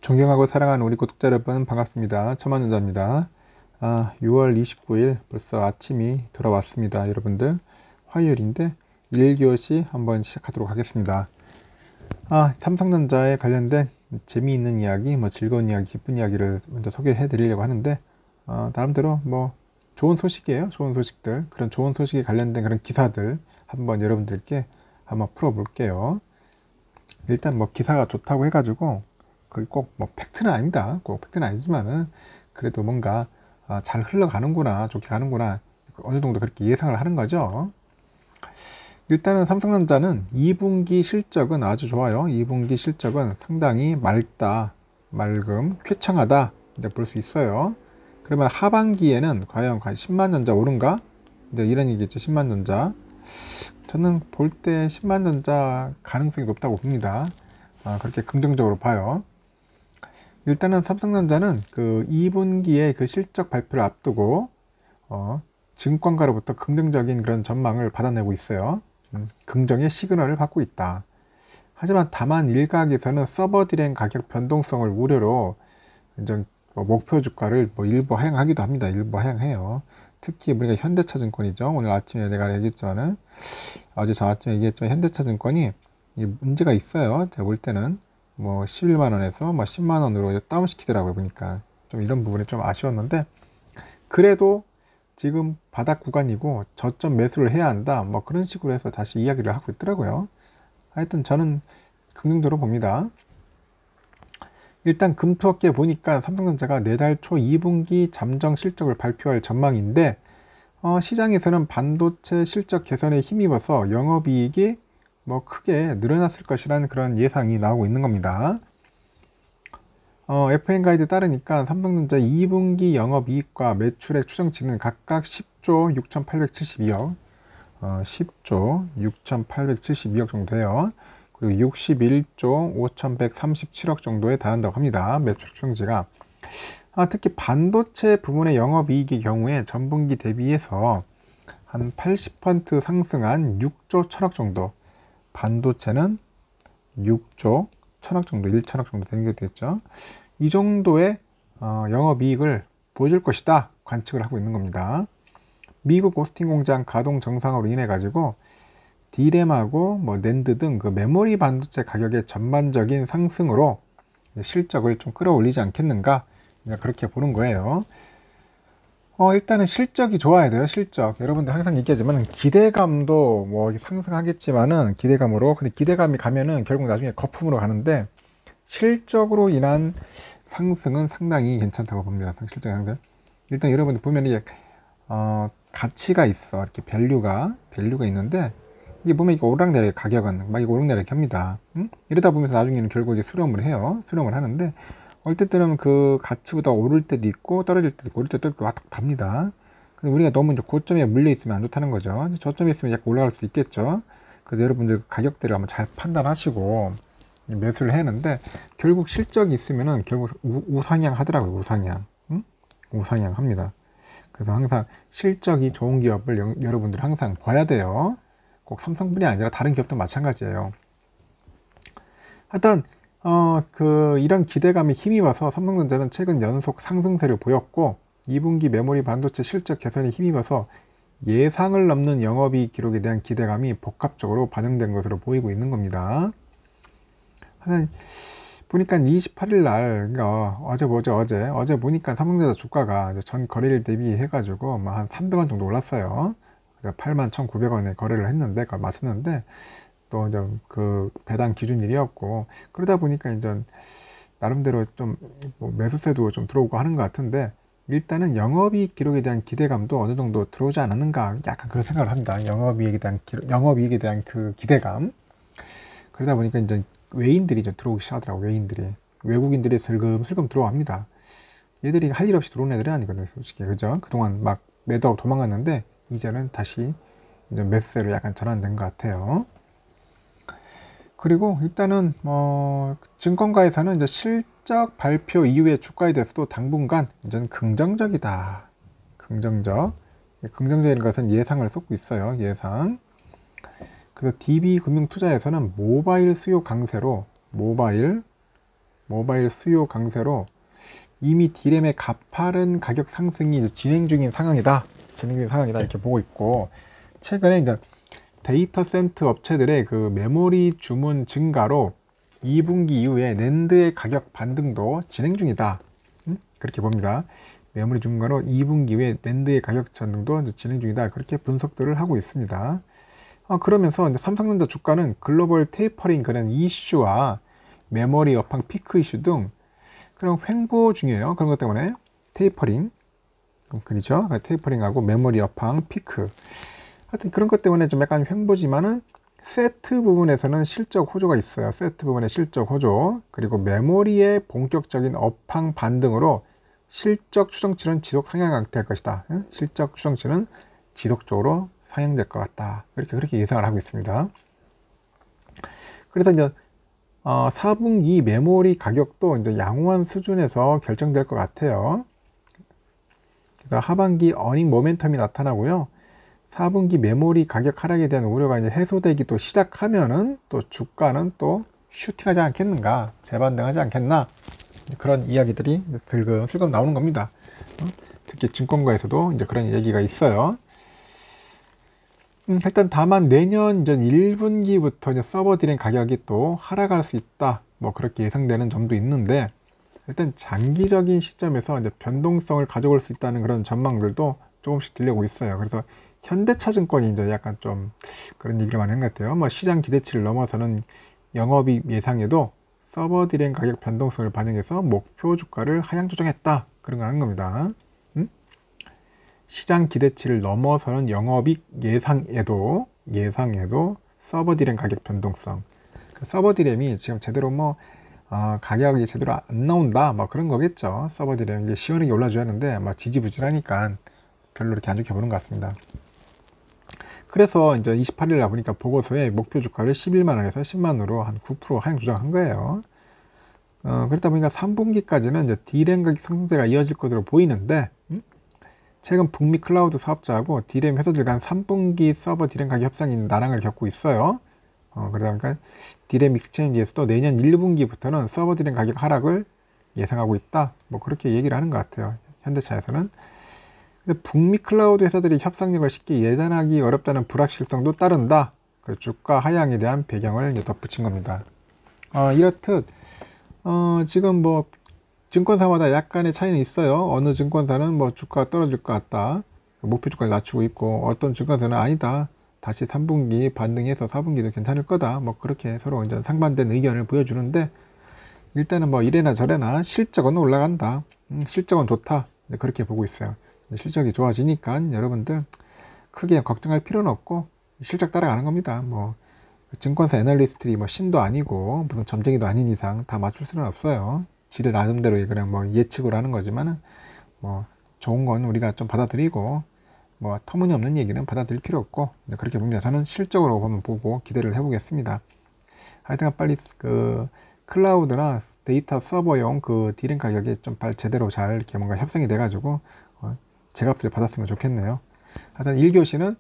존경하고 사랑하는 우리 구독자 여러분 반갑습니다. 천만전자입니다. 6월 29일 벌써 아침이 돌아왔습니다. 여러분들 화요일인데 1교시 한번 시작하도록 하겠습니다. 삼성전자에 관련된 재미있는 이야기, 즐거운 이야기, 기쁜 이야기를 먼저 소개해 드리려고 하는데 나름대로 좋은 소식이에요. 좋은 소식들, 그런 좋은 소식에 관련된 그런 기사들 한번 여러분들께 한번 풀어볼게요. 일단 기사가 좋다고 해가지고 꼭 팩트는 아닙니다. 꼭 팩트는 아니지만은 그래도 뭔가 잘 흘러가는구나, 좋게 가는구나, 어느 정도 그렇게 예상을 하는 거죠. 일단은 삼성전자는 2분기 실적은 아주 좋아요. 2분기 실적은 상당히 맑다, 맑음, 쾌청하다 이제 볼 수 있어요. 그러면 하반기에는 과연 10만전자 오른가? 이제 이런 얘기겠죠. 10만전자. 저는 볼 때 10만전자 가능성이 높다고 봅니다. 그렇게 긍정적으로 봐요. 일단은 삼성전자는 그 2분기에 그 실적 발표를 앞두고 증권가로부터 긍정적인 그런 전망을 받아내고 있어요. 긍정의 시그널을 받고 있다. 하지만 다만 일각에서는 서버디램 가격 변동성을 우려로 이제 목표 주가를 일부 하향하기도 합니다. 일부 하향해요. 특히 우리가 현대차증권이죠. 오늘 아침에 내가 얘기했지만은, 어제 저 아침에 얘기했지만 현대차증권이 문제가 있어요. 제가 볼 때는 11만원에서 10만원으로 다운시키더라고요. 보니까 좀 이런 부분이 좀 아쉬웠는데, 그래도 지금 바닥 구간이고 저점 매수를 해야 한다, 그런 식으로 해서 다시 이야기를 하고 있더라고요. 하여튼 저는 긍정적으로 봅니다. 일단 금투업계 보니까 삼성전자가 내달 초 2분기 잠정 실적을 발표할 전망인데, 시장에서는 반도체 실적 개선에 힘입어서 영업이익이 크게 늘어났을 것이라는 그런 예상이 나오고 있는 겁니다. FN 가이드에 따르니까 삼성전자 2분기 영업이익과 매출의 추정치는 각각 10조 6,872억, 10조 6,872억 정도 돼요. 그리고 61조 5,137억 정도에 달한다고 합니다. 매출 추정치가. 특히 반도체 부문의 영업이익의 경우에 전분기 대비해서 한 80% 상승한 6조 1천억 정도, 반도체는 6조 1천억 정도, 1천억 정도 되는 게 되겠죠. 이 정도의 영업이익을 보여줄 것이다 관측을 하고 있는 겁니다. 미국 오스틴 공장 가동 정상으로 인해 가지고 D램하고 낸드 등 그 메모리 반도체 가격의 전반적인 상승으로 실적을 좀 끌어올리지 않겠는가, 그렇게 보는 거예요. 일단은 실적이 좋아야 돼요. 실적. 여러분들 항상 얘기하지만 기대감도 상승하겠지만은 기대감으로, 근데 기대감이 가면은 결국 나중에 거품으로 가는데, 실적으로 인한 상승은 상당히 괜찮다고 봅니다. 실적 상승. 일단 여러분들 보면 이게 가치가 있어. 이렇게 밸류가 있는데, 이게 보면 이거 오락내락, 가격은 이거 오락내락 합니다. 이러다 보면서 나중에는 결국 이제 수렴을 해요. 수렴을 하는데, 어떨 때는 그 가치보다 오를 때도 있고 떨어질 때도 있고, 오를 때도 있고 왔다 갔다 합니다. 근데 우리가 너무 이제 고점에 물려 있으면 안 좋다는 거죠. 저점에 있으면 약간 올라갈 수 있겠죠. 그래서 여러분들 가격대를 한번 잘 판단하시고 매수를 했는데, 결국 실적이 있으면은 결국 우상향 하더라고요. 우상향. 우상향 합니다. 그래서 항상 실적이 좋은 기업을 여러분들 항상 봐야 돼요. 꼭 삼성뿐이 아니라 다른 기업도 마찬가지예요. 하여튼 이런 기대감에 힘입어서 삼성전자는 최근 연속 상승세를 보였고, 2분기 메모리 반도체 실적 개선에 힘입어서 예상을 넘는 영업이익 기록에 대한 기대감이 복합적으로 반영된 것으로 보이고 있는 겁니다. 보니까 28일 날, 그러니까 어제 보니까 삼성전자 주가가 전 거래일 대비해 가지고 한 300원 정도 올랐어요. 81,900원에 거래를 했는데, 그걸 마쳤는데, 또 이제 그 배당 기준일이었고, 그러다 보니까 이제 나름대로 좀 매수세도 좀 들어오고 하는 것 같은데, 일단은 영업이익 기록에 대한 기대감도 어느 정도 들어오지 않았는가, 약간 그런 생각을 합니다. 영업이익에 대한 그 기대감. 그러다 보니까 이제 외인들이 좀 들어오기 시작하더라고. 외국인들이 슬금슬금 들어옵니다. 얘들이 할 일 없이 들어오는 애들이 아니거든요, 솔직히. 그죠? 그동안 매도하고 도망갔는데 이제는 다시 이제 매수세로 약간 전환된 것 같아요. 그리고 일단은 증권가에서는 이제 실적 발표 이후의 주가에 대해서도 당분간 이제는 긍정적이다. 긍정적인 것은 예상을 쏟고 있어요. 예상. 그래서 DB금융투자에서는 모바일 수요 강세로 모바일 모바일 수요 강세로 이미 D램의 가파른 가격 상승이 이제 진행 중인 상황이다. 이렇게 보고 있고, 최근에 이제 데이터 센터 업체들의 그 메모리 주문 증가로 2분기 이후에 낸드의 가격 반등도 진행 중이다. 그렇게 봅니다. 메모리 증가로 2분기 이후에 낸드의 가격 반등도 진행 중이다. 그렇게 분석들을 하고 있습니다. 그러면서 이제 삼성전자 주가는 글로벌 테이퍼링 그런 이슈와 메모리 업황 피크 이슈 등 그런 횡보 중이에요. 그런 것 때문에 테이퍼링, 그렇죠? 테이퍼링하고 메모리 업황 피크. 하여튼 그런 것 때문에 좀 약간 횡보지만은 세트 부분에서는 실적 호조가 있어요. 세트 부분의 실적 호조, 그리고 메모리의 본격적인 업황 반등으로 실적 추정치는 지속 상향될 것이다. 실적 추정치는 지속적으로 상향될 것 같다. 그렇게 예상을 하고 있습니다. 그래서 이제 4분기 메모리 가격도 이제 양호한 수준에서 결정될 것 같아요. 그래서 하반기 어닝 모멘텀이 나타나고요. 4분기 메모리 가격 하락에 대한 우려가 이제 해소되기 또 시작하면은 또 주가는 또 슈팅하지 않겠는가, 재반등하지 않겠나, 그런 이야기들이 슬금슬금 나오는 겁니다. 특히 증권가에서도 이제 그런 얘기가 있어요. 일단 다만 내년 이제 1분기부터 이제 서버 디램 가격이 또 하락할 수 있다, 뭐 그렇게 예상되는 점도 있는데, 일단 장기적인 시점에서 이제 변동성을 가져올 수 있다는 그런 전망들도 조금씩 들려오고 있어요. 그래서 현대차증권이 이제 약간 좀 그런 얘기를 많이 한 것 같아요. 뭐 시장 기대치를 넘어서는 영업이익 예상에도 서버 디램 가격 변동성을 반영해서 목표 주가를 하향 조정했다, 그런 걸 하는 겁니다. 시장 기대치를 넘어서는 영업이익 예상에도 서버 디램 가격 변동성. 서버 디램이 지금 제대로 뭐 가격이 제대로 안 나온다, 뭐 그런 거겠죠. 서버 디램 이게 시원하게 올라줘야 하는데 막 지지부진하니까 별로 이렇게 안 좋게 보는 것 같습니다. 그래서 이제 28일 날 보니까 보고서에 목표 주가를 11만 원에서 10만 원으로 한 9% 하향 조정한 거예요. 그렇다 보니까 3분기까지는 이제 D램 가격 상승세가 이어질 것으로 보이는데, 최근 북미 클라우드 사업자하고 D램 회사들 간 3분기 서버 D램 가격 협상이 난항을 겪고 있어요. 그러다 보니까 D램 익스체인지에서도 내년 1분기부터는 서버 D램 가격 하락을 예상하고 있다, 뭐 그렇게 얘기를 하는 것 같아요. 현대차에서는. 근데 북미 클라우드 회사들이 협상력을 쉽게 예단하기 어렵다는 불확실성도 따른다. 그 주가 하향에 대한 배경을 이제 덧붙인 겁니다. 이렇듯 지금 뭐 증권사마다 약간의 차이는 있어요. 어느 증권사는 뭐 주가가 떨어질 것 같다, 목표 주가를 낮추고 있고, 어떤 증권사는 아니다, 다시 3분기 반등해서 4분기도 괜찮을 거다, 뭐 그렇게 서로 이제 상반된 의견을 보여주는데, 일단은 뭐 이래나 저래나 실적은 올라간다, 실적은 좋다, 그렇게 보고 있어요. 실적이 좋아지니까 여러분들 크게 걱정할 필요는 없고 실적 따라가는 겁니다. 뭐 증권사 애널리스트들이 뭐 신도 아니고 무슨 점쟁이도 아닌 이상 다 맞출 수는 없어요. 지들 나름대로 그냥 뭐 예측으로 하는 거지만은 뭐 좋은 건 우리가 좀 받아들이고, 뭐 터무니없는 얘기는 받아들일 필요 없고, 그렇게 봅니다. 저는 실적으로 보고 기대를 해보겠습니다. 하여튼 빨리 그 클라우드나 데이터 서버용 그 D램 가격이 좀 제대로 잘 이렇게 뭔가 협상이 돼가지고 제값을 받았으면 좋겠네요. 하여튼 1교시는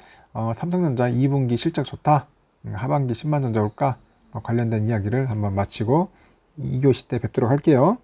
삼성전자 2분기 실적 좋다, 하반기 10만 전자 올까, 관련된 이야기를 한번 마치고 2교시 때 뵙도록 할게요.